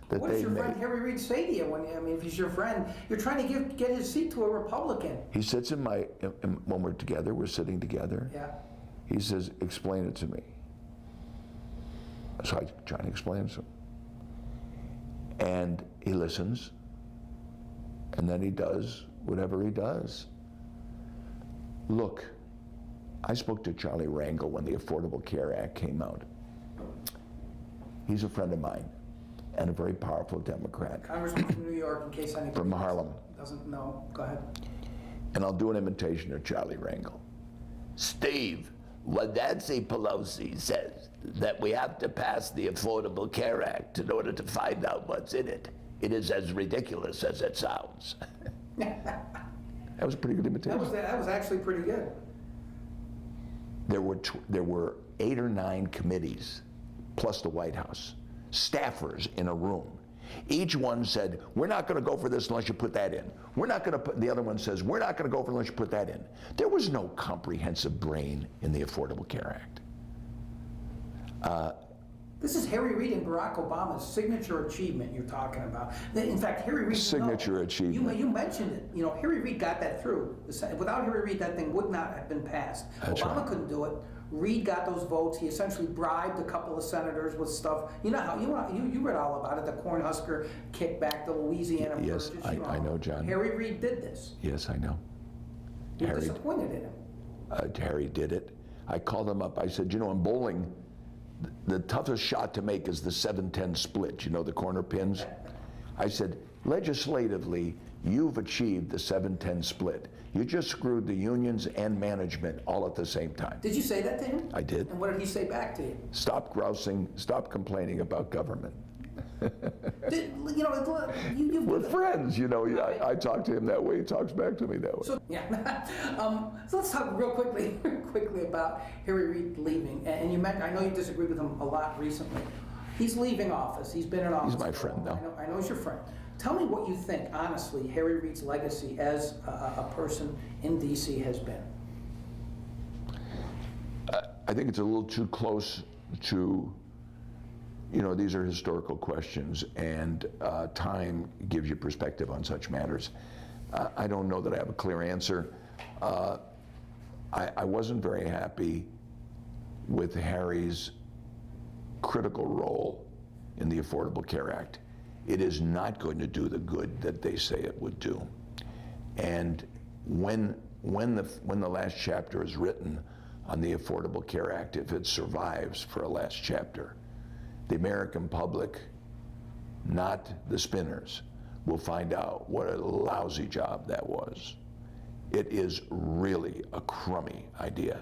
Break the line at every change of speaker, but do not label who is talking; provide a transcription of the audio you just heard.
that
What
they
does your friend
made.
Harry Reid say to you if he's your friend, you're trying to get his seat to a Republican?
He sits when we're together, we're sitting together.
Yeah.
He says, explain it to me. So I try to explain it to him. And he listens, and then he does whatever he does. Look, I spoke to Charlie Rangel when the Affordable Care Act came out. He's a friend of mine and a very powerful Democrat.
Congressman from New York, in case anybody
From Harlem.
doesn't know. Go ahead.
And I'll do an imitation of Charlie Rangel.
Steve, when Nancy Pelosi says that we have to pass the Affordable Care Act in order to find out what's in it, it is as ridiculous as it sounds.
That was a pretty good imitation.
That was actually pretty good.
There were 8 or 9 committees, plus the White House, staffers in a room. Each one said, we're not going to go for this unless you put that in. We're not going to put, the other one says, we're not going to go for it unless you put that in. There was no comprehensive brain in the Affordable Care Act.
This is Harry Reid and Barack Obama's signature achievement you're talking about. In fact, Harry Reid...
Signature achievement.
You mentioned it. You know, Harry Reid got that through. Without Harry Reid, that thing would not have been passed.
That's
Obama
right.
couldn't do it. Reid got those votes. He essentially bribed a couple of senators with stuff. You know how you read all about it, the Cornhusker kickback, the Louisiana
Yes,
purchase.
I know, John.
Harry Reid did this.
Yes, I know.
You're
Harry,
disappointed in him.
Harry did it. I called him up. I said, you know, in bowling, the toughest shot to make is the 7-10 split, you know, the corner pins. I said, legislatively, you've achieved the 7-10 split. You just screwed the unions and management all at the same time.
Did you say that to him?
I did.
And what did he say back to you?
Stop grousing, stop complaining about government. We're friends, you know. I talk to him that way, he talks back to me that way.
So, yeah. So let's talk real quickly about Harry Reid leaving. And you mentioned, I know you disagreed with him a lot recently. He's leaving office. He's been in office.
He's my friend, though.
I know he's your friend. Tell me what you think, honestly, Harry Reid's legacy as a person in D.C. has been.
I think it's a little too close to, you know, these are historical questions, and time gives you perspective on such matters. I don't know that I have a clear answer. I wasn't very happy with Harry's critical role in the Affordable Care Act. It is not going to do the good that they say it would do. And when the last chapter is written on the Affordable Care Act, if it survives for a last chapter, the American public, not the spinners, will find out what a lousy job that was. It is really a crummy idea.